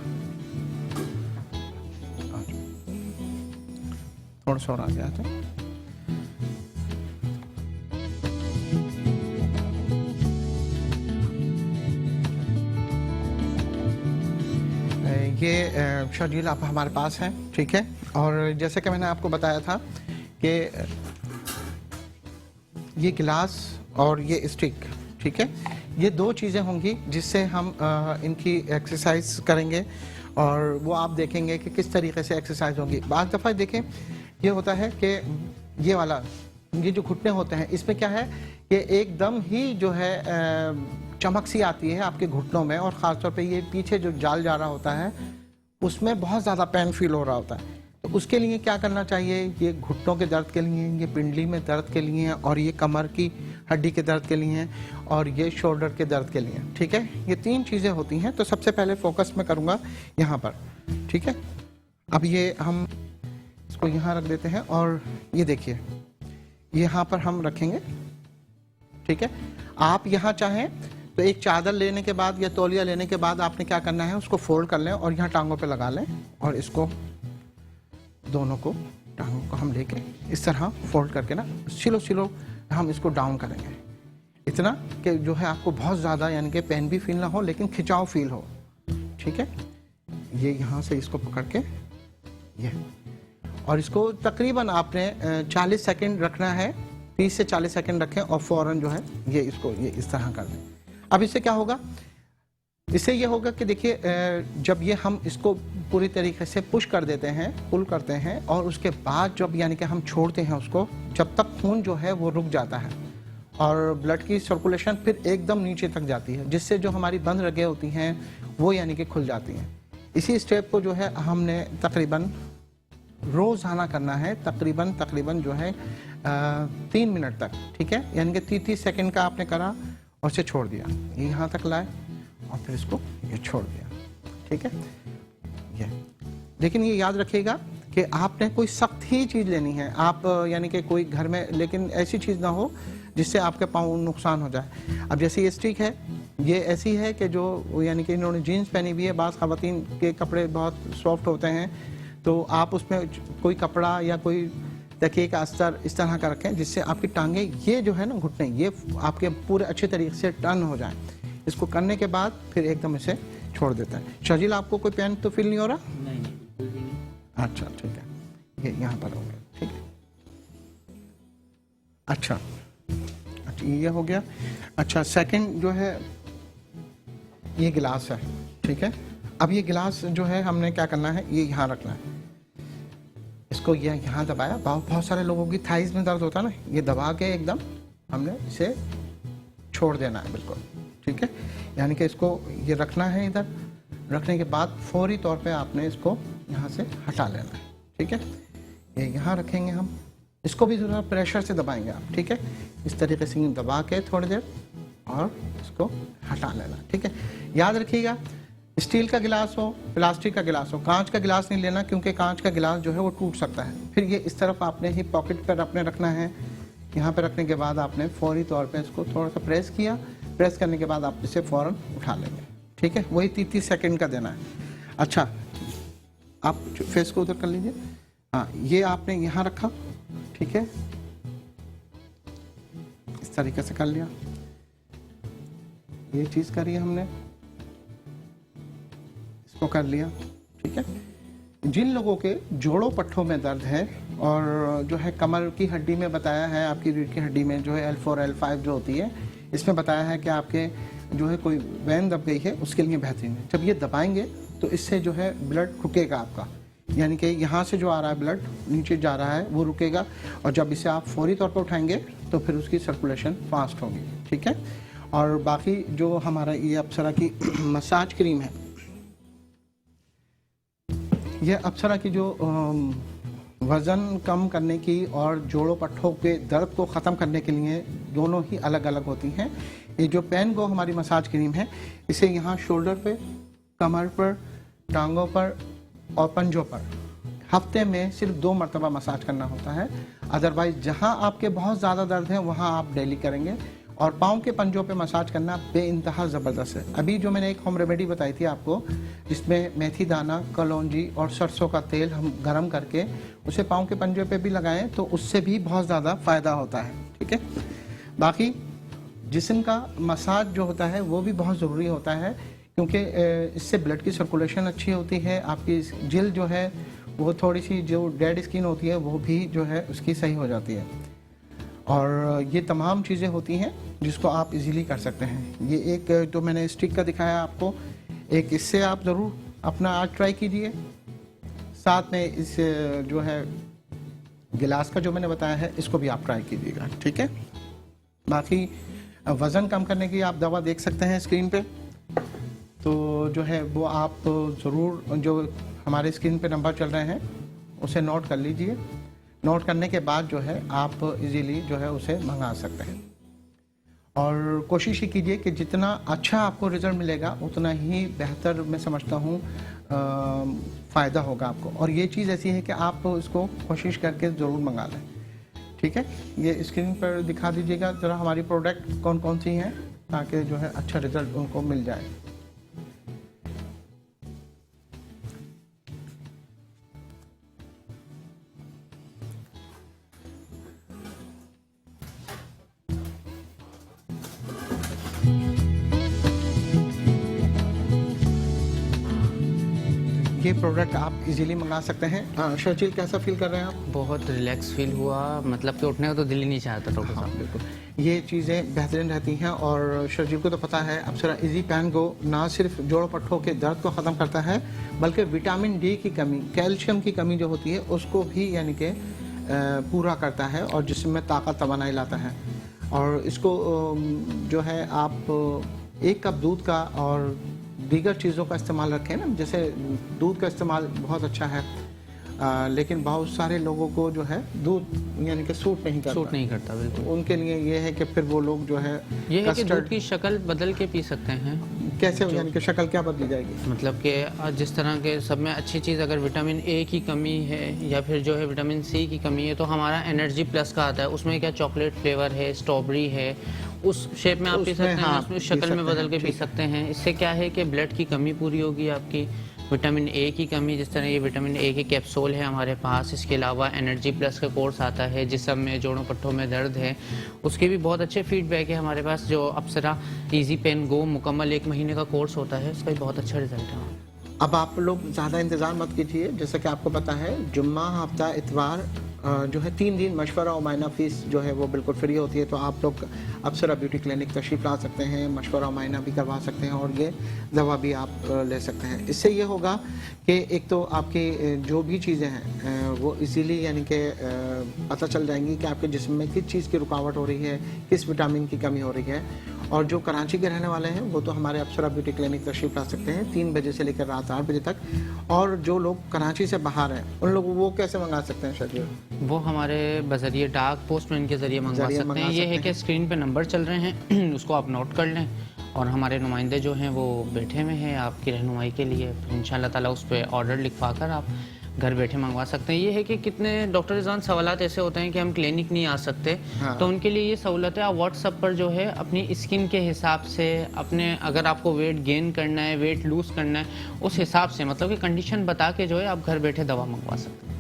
थोड़ा सा और आगे आते हैं। ये शर्जील आप हमारे पास हैं, ठीक है। और जैसे कि मैंने आपको बताया था कि ये गिलास और ये स्टिक, ठीक है, ये दो चीज़ें होंगी जिससे हम इनकी एक्सरसाइज करेंगे और वो आप देखेंगे कि किस तरीके से एक्सरसाइज होगी। बाज़ दफ़ा देखें ये होता है कि ये वाला ये जो घुटने होते हैं इसमें क्या है कि एकदम ही जो है चमक सी आती है आपके घुटनों में, और ख़ासतौर पे ये पीछे जो जाल जा रहा होता है उसमें बहुत ज़्यादा पेन फील हो रहा होता है। तो उसके लिए क्या करना चाहिए, ये घुटनों के दर्द के लिए, ये पिंडली में दर्द के लिए, और ये कमर की हड्डी के दर्द के लिए, और ये शोल्डर के दर्द के लिए, ठीक है। ये तीन चीज़ें होती हैं। तो सबसे पहले फोकस मैं करूँगा यहाँ पर, ठीक है। अब ये हम इसको यहाँ रख देते हैं और ये देखिए यहाँ पर हम रखेंगे, ठीक है। आप यहाँ चाहें तो एक चादर लेने के बाद या तौलिया लेने के बाद आपने क्या करना है, उसको फोल्ड कर लें और यहाँ टांगों पे लगा लें और इसको दोनों को टांगों को हम लेके इस तरह फोल्ड करके ना स्लो स्लो हम इसको डाउन करेंगे, इतना कि जो है आपको बहुत ज़्यादा यानी कि पेन भी फील ना हो लेकिन खिंचाव फील हो। ठीक है, ये यहाँ से इसको पकड़ के ये, और इसको तकरीबन आपने 40 सेकंड रखना है, 30 से 40 सेकंड रखें और फ़ौरन जो है ये इसको ये इस तरह कर दें। अब इससे क्या होगा, इससे ये होगा कि देखिए जब ये हम इसको पूरी तरीके से पुश कर देते हैं, पुल करते हैं, और उसके बाद जब यानी कि हम छोड़ते हैं उसको, जब तक खून जो है वो रुक जाता है और ब्लड की सर्कुलेशन फिर एकदम नीचे तक जाती है, जिससे जो हमारी बंद रगें होती हैं वो यानी कि खुल जाती हैं। इसी स्टेप को जो है हमने तकरीबन रोज़ाना करना है, तकरीबन जो है 3 मिनट तक। ठीक है, यानी कि 30 सेकंड का आपने करा और इसे छोड़ दिया, ये यहाँ तक लाए और फिर इसको ये छोड़ दिया। ठीक है, ये लेकिन ये याद रखिएगा कि आपने कोई सख्त ही चीज़ लेनी है, आप यानी कि कोई घर में, लेकिन ऐसी चीज़ ना हो जिससे आपके पाँव नुकसान हो जाए। अब जैसे ये स्टिक है, ये ऐसी है कि जो यानी कि इन्होंने जीन्स पहनी हुई है, बाज़ ख़वातीन के कपड़े बहुत सॉफ्ट होते हैं, तो आप उसमें कोई कपड़ा या कोई तकिए का अस्तर इस तरह का रखें जिससे आपकी टांगे ये जो है ना घुटने ये आपके पूरे अच्छे तरीके से टर्न हो जाएं। इसको करने के बाद फिर एकदम इसे छोड़ देता है। शाजिल, आपको कोई पेन तो फील नहीं हो रहा? नहीं बिल्कुल भी नहीं। अच्छा ठीक है, ये यहाँ पर हो गया। ठीक है, अच्छा ये हो गया। अच्छा, सेकंड जो है ये गिलास है। ठीक है, अब ये गिलास जो है हमने क्या करना है, ये यहाँ रखना है, इसको ये यहाँ दबाया। बहुत सारे लोगों की थाइज में दर्द होता है ना, ये दबा के एकदम हमने इसे छोड़ देना है बिल्कुल। ठीक है, यानी कि इसको ये रखना है, इधर रखने के बाद फौरी तौर पे आपने इसको यहाँ से हटा लेना है। ठीक है, ये यहाँ रखेंगे हम, इसको भी थोड़ा प्रेशर से दबाएंगे आप। ठीक है, इस तरीके से दबा के थोड़ी देर और इसको हटा लेना। ठीक है, याद रखिएगा स्टील का गिलास हो, प्लास्टिक का गिलास हो, कांच का गिलास नहीं लेना, क्योंकि कांच का गिलास जो है वो टूट सकता है। फिर ये इस तरफ आपने ही पॉकेट पर अपने रखना है, यहाँ पे रखने के बाद आपने फौरी तौर पे इसको थोड़ा सा प्रेस किया, प्रेस करने के बाद आप इसे फ़ौरन उठा लेंगे। ठीक है, वही 30 सेकंड का देना है। अच्छा, आप फेस को उधर कर लीजिए। हाँ, ये आपने यहाँ रखा। ठीक है, इस तरीके से कर लिया, ये चीज़ करी हमने, इसको कर लिया। ठीक है, जिन लोगों के जोड़ों पट्टों में दर्द है और जो है कमर की हड्डी में बताया है, आपकी रीढ़ की हड्डी में जो है L4 L5 जो होती है, इसमें बताया है कि आपके जो है कोई वेन दब गई है, उसके लिए बेहतरीन है। जब ये दबाएंगे तो इससे जो है ब्लड रुकेगा आपका, यानी कि यहाँ से जो आ रहा है ब्लड नीचे जा रहा है वो रुकेगा, और जब इसे आप फौरी तौर पर उठाएंगे तो फिर उसकी सर्कुलेशन फास्ट होगी। ठीक है, और बाकी जो हमारा ये अप्सरा की मसाज क्रीम है, यह अप्सरा की जो वज़न कम करने की और जोड़ों पट्टों के दर्द को ख़त्म करने के लिए दोनों ही अलग अलग होती हैं। ये जो पेन गो हमारी मसाज क्रीम है, इसे यहाँ शोल्डर पे, कमर पर, टांगों पर और पंजों पर हफ्ते में सिर्फ 2 मरतबा मसाज करना होता है। अदरवाइज़ जहाँ आपके बहुत ज़्यादा दर्द है वहाँ आप डेली करेंगे। और पाँव के पंजों पे मसाज करना बेइंतहा ज़बरदस्त है। अभी जो मैंने एक होम रेमेडी बताई थी आपको, जिसमें मेथी दाना, कलौंजी और सरसों का तेल हम गरम करके उसे पाँव के पंजों पे भी लगाएं तो उससे भी बहुत ज़्यादा फ़ायदा होता है। ठीक है, बाकी जिस्म का मसाज जो होता है वो भी बहुत ज़रूरी होता है, क्योंकि इससे ब्लड की सर्कुलेशन अच्छी होती है, आपकी जिल्द जो है वो थोड़ी सी जो डेड स्किन होती है वो भी जो है उसकी सही हो जाती है। और ये तमाम चीज़ें होती हैं जिसको आप इजीली कर सकते हैं। ये एक जो मैंने स्टिक का दिखाया आपको, एक इससे आप ज़रूर अपना आज ट्राई कीजिए, साथ में इस जो है गिलास का जो मैंने बताया है इसको भी आप ट्राई कीजिएगा। ठीक है, बाकी वज़न कम करने की आप दवा देख सकते हैं स्क्रीन पे, तो जो है वो आप ज़रूर जो हमारे स्क्रीन पे नंबर चल रहे हैं उसे नोट कर लीजिए। नोट करने के बाद जो है आप इजीली जो है उसे मंगा सकते हैं। और कोशिश ही कीजिए कि जितना अच्छा आपको रिज़ल्ट मिलेगा उतना ही बेहतर मैं समझता हूँ फ़ायदा होगा आपको। और ये चीज़ ऐसी है कि आप इसको कोशिश करके ज़रूर मंगा लें। ठीक है, ये स्क्रीन पर दिखा दीजिएगा ज़रा हमारी प्रोडक्ट कौन कौन सी हैं, ताकि जो है अच्छा रिज़ल्ट उनको मिल जाए। ये प्रोडक्ट आप इजीली मंगा सकते हैं। शर्जील कैसा फील कर रहे हैं आप? बहुत रिलैक्स फील हुआ, मतलब कि उठने का तो दिल ही नहीं चाहता डॉक्टर हाँ साहब। बिल्कुल, ये चीज़ें बेहतरीन रहती हैं। और शर्जील को तो पता है अप्सरा इजी पैन गो ना सिर्फ जोड़ों पट्टों के दर्द को ख़त्म करता है, बल्कि विटामिन डी की कमी, कैल्शियम की कमी जो होती है उसको भी यानी कि पूरा करता है और जिस्म में ताकत तवानाई लाता है। और इसको जो है आप 1 कप दूध का और दीगर चीज़ों का इस्तेमाल रखें ना, जैसे दूध का इस्तेमाल बहुत अच्छा है, लेकिन बहुत सारे लोगों को जो है दूध यानी कि सूट नहीं करता। बिल्कुल। उनके लिए ये है कि फिर वो लोग जो है ये है कि दूध की शक्ल बदल के पी सकते हैं। कैसे, यानी कि शक्ल क्या बदली जाएगी? मतलब कि जिस तरह के सब में अच्छी चीज़, अगर विटामिन ए की कमी है या फिर जो है विटामिन सी की कमी है, तो हमारा एनर्जी प्लस का आता है, उसमें क्या चॉकलेट फ्लेवर है, स्ट्रॉबेरी है, उस शेप में आप पी सकते हैं, उसमें शक्ल में बदल के पी सकते हैं। इससे क्या है कि ब्लड की कमी पूरी होगी आपकी, विटामिन ए की कमी, जिस तरह ये विटामिन ए के कैप्सूल है हमारे पास। इसके अलावा एनर्जी प्लस का कोर्स आता है, जिसम में जोड़ों पट्टों में दर्द है उसके भी बहुत अच्छे फीडबैक है हमारे पास। जो अप्सरा इजी पेन गो मुकम्मल 1 महीने का कोर्स होता है, उसका भी बहुत अच्छा रिजल्ट है। अब आप लोग ज़्यादा इंतज़ार मत कीजिए, जैसा कि आपको पता है जुम्मा, हफ्ता, इतवार जो है 3 दिन मशवरा और मायना फ़ीस जो है वो बिल्कुल फ्री होती है। तो आप लोग अप्सरा ब्यूटी क्लिनिक तशरीफ़ ला सकते हैं, मशवरा और मायना भी करवा सकते हैं और ये दवा भी आप ले सकते हैं। इससे ये होगा कि एक तो आपकी जो भी चीज़ें हैं वो इजीली यानी कि पता चल जाएंगी कि आपके जिस्म में किस चीज़ की रुकावट हो रही है, किस विटामिन की कमी हो रही है। और जो कराची के रहने वाले हैं वो तो हमारे अप्सरा ब्यूटी क्लिनिक तशरीफ़ ला सकते हैं 3 बजे से लेकर रात 8 बजे तक। और जो लोग कराची से बाहर हैं उन लोगों वो कैसे मंगा सकते हैं शर्जील? वो हमारे बजरिए डाक पोस्टमैन के ज़रिए मंगवा सकते हैं। ये है कि स्क्रीन पे नंबर चल रहे हैं उसको आप नोट कर लें और हमारे नुमाइंदे जो हैं वो बैठे हुए हैं आपकी रहनुमाई के लिए। इंशाल्लाह ताला उस पर ऑर्डर लिखवा कर आप घर बैठे मंगवा सकते हैं। ये है कि कितने डॉक्टर रिजवान सवालात ऐसे होते हैं कि हम क्लिनिक नहीं आ सकते, हाँ। तो उनके लिए ये सहूलत है। आप व्हाट्सएप पर जो है अपनी स्किन के हिसाब से, अपने अगर आपको वेट गेन करना है, वेट लूज़ करना है, उस हिसाब से मतलब कि कंडीशन बता के जो है आप घर बैठे दवा मंगवा सकते हैं।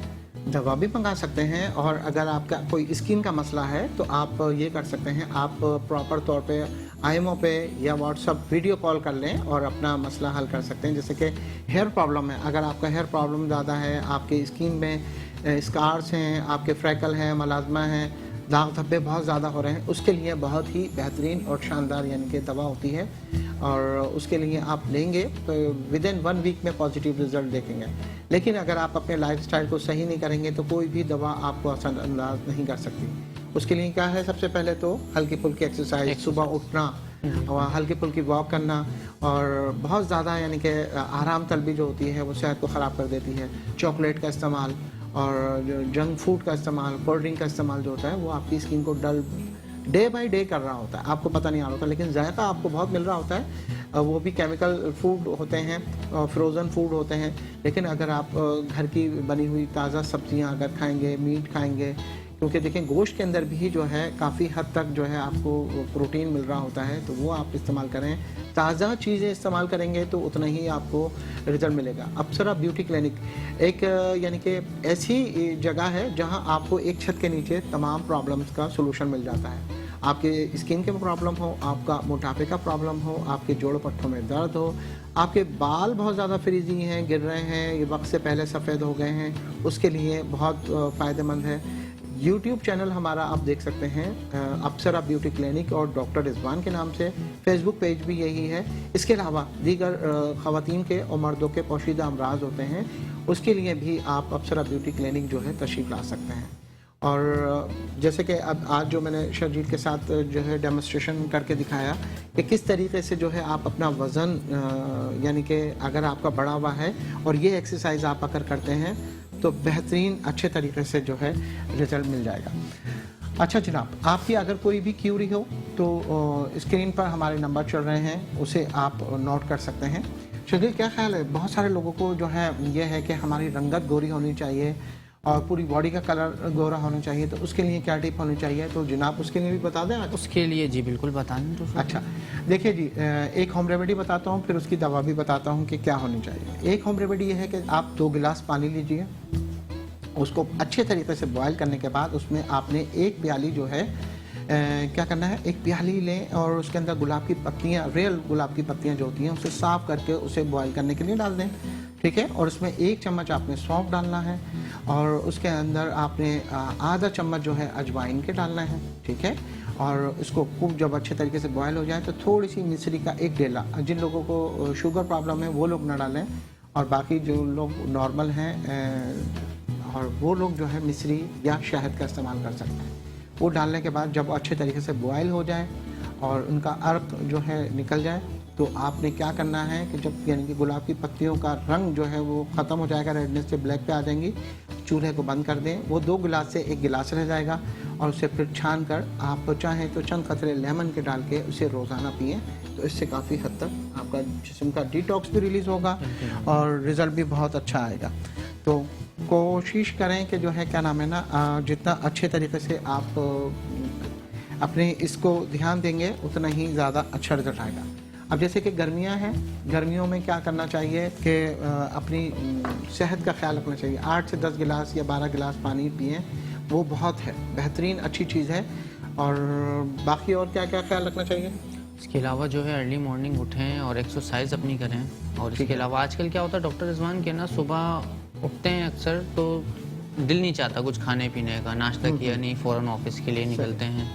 दवा भी मंगा सकते हैं। और अगर आपका कोई स्किन का मसला है तो आप ये कर सकते हैं, आप प्रॉपर तौर पे आईएमओ पे या व्हाट्सअप वीडियो कॉल कर लें और अपना मसला हल कर सकते हैं। जैसे कि हेयर प्रॉब्लम है, अगर आपका हेयर प्रॉब्लम ज़्यादा है, आपके स्किन में स्कार्स हैं, आपके फ्रैकल हैं, मलाजमा है, दाग धब्बे बहुत ज़्यादा हो रहे हैं, उसके लिए बहुत ही बेहतरीन और शानदार यानी कि दवा होती है। और उसके लिए आप लेंगे तो विदिन 1 वीक में पॉजिटिव रिजल्ट देखेंगे। लेकिन अगर आप अपने लाइफस्टाइल को सही नहीं करेंगे तो कोई भी दवा आपको असरअंदाज नहीं कर सकती। उसके लिए क्या है, सबसे पहले तो हल्की फुल्की एक्सरसाइज, सुबह उठना और हल्की फुल्की वॉक करना। और बहुत ज़्यादा यानी कि आराम तलबी जो होती है वो सेहत को ख़राब कर देती है। चॉकलेट का इस्तेमाल और जो जंक फूड का इस्तेमाल, कोल्ड ड्रिंक का इस्तेमाल जो होता है वो आपकी स्किन को डल डे बाय डे कर रहा होता है, आपको पता नहीं आ रहा होता, लेकिन जायका आपको बहुत मिल रहा होता है। वो भी केमिकल फूड होते हैं, फ्रोज़न फूड होते हैं। लेकिन अगर आप घर की बनी हुई ताज़ा सब्जियां अगर खाएंगे, मीट खाएंगे, क्योंकि देखें गोश्त के अंदर भी जो है काफ़ी हद तक जो है आपको प्रोटीन मिल रहा होता है, तो वो आप इस्तेमाल करें। ताज़ा चीज़ें इस्तेमाल करेंगे तो उतना ही आपको रिजल्ट मिलेगा। अप्सरा ब्यूटी क्लिनिक एक यानी कि ऐसी जगह है जहां आपको एक छत के नीचे तमाम प्रॉब्लम्स का सोल्यूशन मिल जाता है। आपके स्किन के प्रॉब्लम हो, आपका मोटापे का प्रॉब्लम हो, आपके जोड़ों पट्टों में दर्द हो, आपके बाल बहुत ज़्यादा फ्रीजी हैं, गिर रहे हैं, ये वक्त से पहले सफ़ेद हो गए हैं, उसके लिए बहुत फ़ायदेमंद है। यूट्यूब चैनल हमारा आप देख सकते हैं अप्सरा ब्यूटी क्लिनिक और डॉक्टर रिजवान के नाम से। फेसबुक पेज भी यही है। इसके अलावा दीगर ख़वातीन के और मर्दों के पोशीदा अमराज होते हैं, उसके लिए भी आप अप्सरा ब्यूटी क्लिनिक जो है तशरीफ़ ला सकते हैं। और जैसे कि अब आज जो मैंने शर्जील के साथ जो है डेमोस्ट्रेशन करके दिखाया कि किस तरीके से जो है आप अपना वज़न यानी कि अगर आपका बढ़ा हुआ है और ये एक्सरसाइज आप अगर करते हैं तो बेहतरीन अच्छे तरीके से जो है रिज़ल्ट मिल जाएगा। अच्छा जनाब, आपकी अगर कोई भी क्यूरी हो तो स्क्रीन पर हमारे नंबर चल रहे हैं, उसे आप नोट कर सकते हैं। शर्जील क्या ख्याल है, बहुत सारे लोगों को जो है ये है कि हमारी रंगत गोरी होनी चाहिए और पूरी बॉडी का कलर गोरा होना चाहिए, तो उसके लिए क्या टिप होनी चाहिए, तो जनाब उसके लिए भी बता दें आज? उसके लिए जी बिल्कुल बताएं। तो अच्छा देखिए जी, एक होम रेमेडी बताता हूँ, फिर उसकी दवा भी बताता हूँ कि क्या होनी चाहिए। एक होम रेमेडी ये है कि आप 2 गिलास पानी लीजिए, उसको अच्छे तरीके से बॉयल करने के बाद उसमें आपने 1 प्याली जो है क्या करना है, 1 प्याली लें और उसके अंदर गुलाब की पत्तियाँ, रियल गुलाब की पत्तियाँ जो होती हैं उसे साफ़ करके उसे बॉयल करने के लिए डाल दें। ठीक है। और उसमें 1 चम्मच आपने सौंफ डालना है और उसके अंदर आपने आधा चम्मच जो है अजवाइन के डालना है, ठीक है। और इसको खूब जब अच्छे तरीके से बॉयल हो जाए तो थोड़ी सी मिश्री का 1 डेला, जिन लोगों को शुगर प्रॉब्लम है वो लोग ना डालें, और बाकी जो लोग नॉर्मल हैं और वो लोग जो है मिश्री या शहद का इस्तेमाल कर सकते हैं। वो डालने के बाद जब अच्छे तरीके से बॉयल हो जाए और उनका अर्क जो है निकल जाए, तो आपने क्या करना है कि जब यानी कि गुलाब की पत्तियों का रंग जो है वो ख़त्म हो जाएगा, रेडनेस से ब्लैक पे आ जाएंगी, चूल्हे को बंद कर दें। वो 2 गिलास से 1 गिलास रह जाएगा और उसे फिर छान कर आप चाहें तो चंद कतरे लेमन के डाल के उसे रोज़ाना पिएँ, तो इससे काफ़ी हद तक आपका जिस्म का डिटॉक्स भी रिलीज़ होगा और रिज़ल्ट भी बहुत अच्छा आएगा। तो कोशिश करें कि जो है क्या नाम है ना, जितना अच्छे तरीके से आप अपने इसको ध्यान देंगे उतना ही ज़्यादा अच्छा रिजल्ट आएगा। अब जैसे कि गर्मियां हैं, गर्मियों में क्या करना चाहिए कि अपनी सेहत का ख्याल रखना चाहिए। 8 से 10 गिलास या 12 गिलास पानी पिएं, वो बहुत है, बेहतरीन अच्छी चीज़ है। और बाकी और क्या क्या ख्याल रखना चाहिए? इसके अलावा जो है अर्ली मॉर्निंग उठें और एक्सरसाइज अपनी करें। और इसके अलावा आजकल क्या होता है डॉक्टर रिजवान के ना, सुबह उठते हैं अक्सर तो दिल नहीं चाहता कुछ खाने पीने का, नाश्ता किया नहीं, फ़ौरन ऑफिस के लिए निकलते हैं।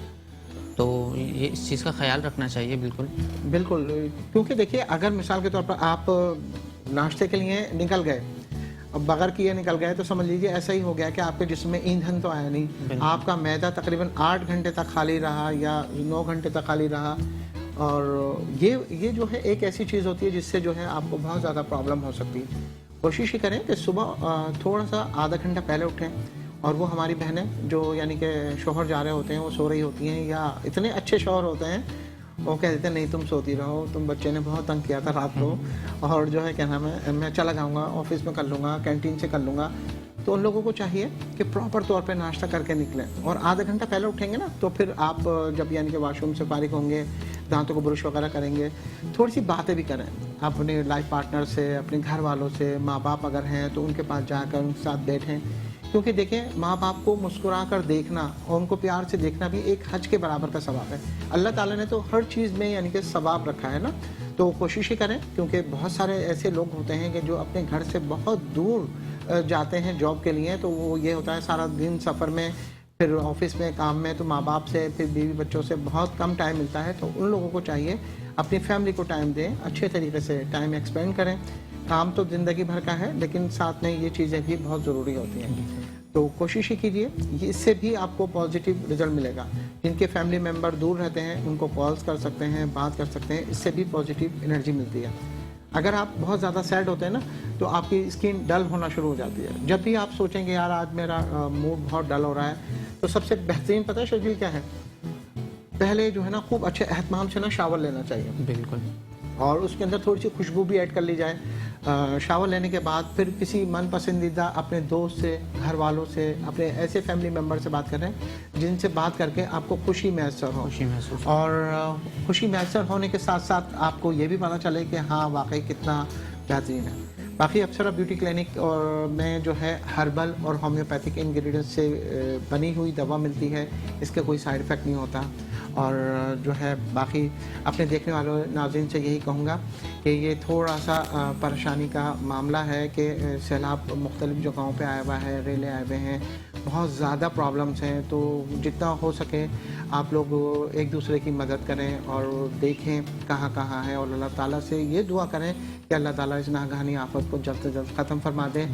तो ये इस चीज़ का ख्याल रखना चाहिए। बिल्कुल बिल्कुल, क्योंकि देखिए अगर मिसाल के तौर पर आप नाश्ते के लिए निकल गए, अब बगैर किए निकल गए, तो समझ लीजिए ऐसा ही हो गया कि आपके जिस्म में ईंधन तो आया नहीं, आपका मैदा तकरीबन 8 घंटे तक खाली रहा या 9 घंटे तक खाली रहा। और ये जो है एक ऐसी चीज़ होती है जिससे जो है आपको बहुत ज़्यादा प्रॉब्लम हो सकती है। कोशिश ही करें कि सुबह थोड़ा सा आधा घंटा पहले उठें, और वो हमारी बहनें जो यानी कि शोहर जा रहे होते हैं, वो सो रही होती हैं, या इतने अच्छे शोहर होते हैं वो कह देते हैं नहीं तुम सोती रहो, तुम बच्चे ने बहुत तंग किया था रात को, और जो है क्या नाम है मैं चला जाऊँगा, ऑफिस में कर लूँगा, कैंटीन से कर लूँगा। तो उन लोगों को चाहिए कि प्रॉपर तौर पे नाश्ता करके निकलें, और आधा घंटा पहले उठेंगे ना तो फिर आप जब यानी कि वॉशरूम से फारिग होंगे, दांतों को ब्रश वगैरह करेंगे, थोड़ी सी बातें भी करें अपने लाइफ पार्टनर से, अपने घर वालों से, माँ बाप अगर हैं तो उनके पास जाकर उनके साथ बैठें। क्योंकि देखें माँ बाप को मुस्कुरा कर देखना और उनको प्यार से देखना भी एक हज के बराबर का सवाब है। अल्लाह ताला ने तो हर चीज़ में यानी कि सवाब रखा है ना, तो कोशिश ही करें। क्योंकि बहुत सारे ऐसे लोग होते हैं कि जो अपने घर से बहुत दूर जाते हैं जॉब के लिए, तो वो ये होता है सारा दिन सफ़र में, फिर ऑफिस में, काम में, तो माँ बाप से, फिर बीवी बच्चों से बहुत कम टाइम मिलता है। तो उन लोगों को चाहिए अपनी फैमिली को टाइम दें, अच्छे तरीके से टाइम एक्सपेंड करें। काम तो ज़िंदगी भर का है, लेकिन साथ में ये चीज़ें भी बहुत ज़रूरी होती हैं। तो कोशिश ही कीजिए, इससे भी आपको पॉजिटिव रिजल्ट मिलेगा। जिनके फैमिली मेम्बर दूर रहते हैं उनको कॉल्स कर सकते हैं, बात कर सकते हैं, इससे भी पॉजिटिव एनर्जी मिलती है। अगर आप बहुत ज़्यादा सैड होते हैं ना, तो आपकी स्किन डल होना शुरू हो जाती है। जब भी आप सोचेंगे यार आज मेरा मूड बहुत डल हो रहा है, तो सबसे बेहतरीन पता है शर्जील क्या है? पहले जो है ना खूब अच्छे एहतमाम से ना शावर लेना चाहिए। बिल्कुल। और उसके अंदर थोड़ी सी खुशबू भी ऐड कर ली जाए। शावर लेने के बाद फिर किसी मन पसंदीदा अपने दोस्त से, घर वालों से, अपने ऐसे फैमिली मेम्बर से बात करें जिनसे बात करके आपको खुशी मैसर हो। खुशी महसूस और खुशी मैसर होने के साथ साथ आपको ये भी पता चले कि हाँ वाकई कितना बेहतरीन है। बाकी अप्सरा ब्यूटी क्लिनिक और में जो है हर्बल और होम्योपैथिक इंग्रेडिएंट्स से बनी हुई दवा मिलती है, इसका कोई साइड इफ़ेक्ट नहीं होता। और जो है बाकी अपने देखने वालों नाज़रीन से यही कहूँगा कि ये थोड़ा सा परेशानी का मामला है कि सैलाब मुख्तलिफ़ जगहों पे आया हुआ है, रेले आए हुए हैं, बहुत ज़्यादा प्रॉब्लम्स हैं। तो जितना हो सके आप लोग एक दूसरे की मदद करें और देखें कहाँ कहाँ है, और अल्लाह ताला से ये दुआ करें कि अल्लाह ताला इस नागहानी आफत को जल्द से जल्द ख़त्म फरमा दें।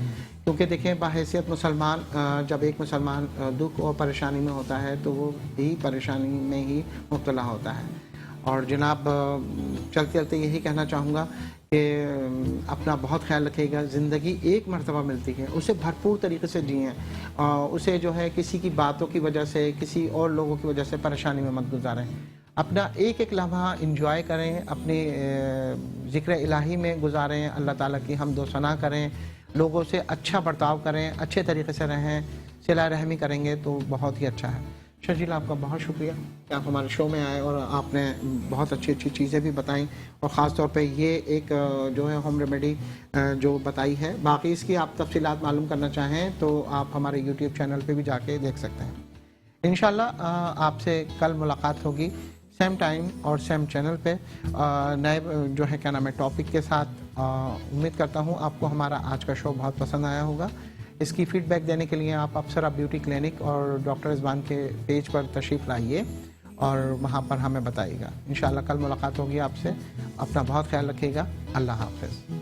क्योंकि देखें बाहैसियत मुसलमान, जब एक मुसलमान दुख और परेशानी में होता है तो वो भी परेशानी में ही मुब्तला होता है। और जनाब चलते चलते यही कहना चाहूँगा कि अपना बहुत ख्याल रखिएगा। ज़िंदगी एक मरतबा मिलती है, उसे भरपूर तरीके से जिएँ, उसे जो है किसी की बातों की वजह से, किसी और लोगों की वजह से परेशानी में मत गुजारें। अपना एक एक लम्हा इंजॉय करें, अपने ज़िक्र इलाही में गुजारें, अल्लाह ताला की हम्द व सना करें, लोगों से अच्छा बर्ताव करें, अच्छे तरीके से रहें, सिला रहमी करेंगे तो बहुत ही अच्छा है। शर्जील आपका बहुत शुक्रिया कि आप हमारे शो में आए और आपने बहुत अच्छी अच्छी चीज़ें भी बताई, और ख़ास तौर पे ये एक जो है होम रेमेडी जो बताई है। बाकी इसकी आप तफसीलात मालूम करना चाहें तो आप हमारे यूट्यूब चैनल पे भी जाके देख सकते हैं। इंशाल्लाह आपसे कल मुलाकात होगी सेम टाइम और सेम चैनल पे नए जो है क्या नाम है टॉपिक के साथ। उम्मीद करता हूँ आपको हमारा आज का शो बहुत पसंद आया होगा। इसकी फीडबैक देने के लिए आप अप्सरा ब्यूटी क्लिनिक और डॉक्टर रिजवान के पेज पर तशरीफ़ लाइए और वहाँ पर हमें बताइएगा। इंशाल्लाह कल मुलाकात होगी आपसे। अपना बहुत ख्याल रखिएगा। अल्लाह हाफ़िज़।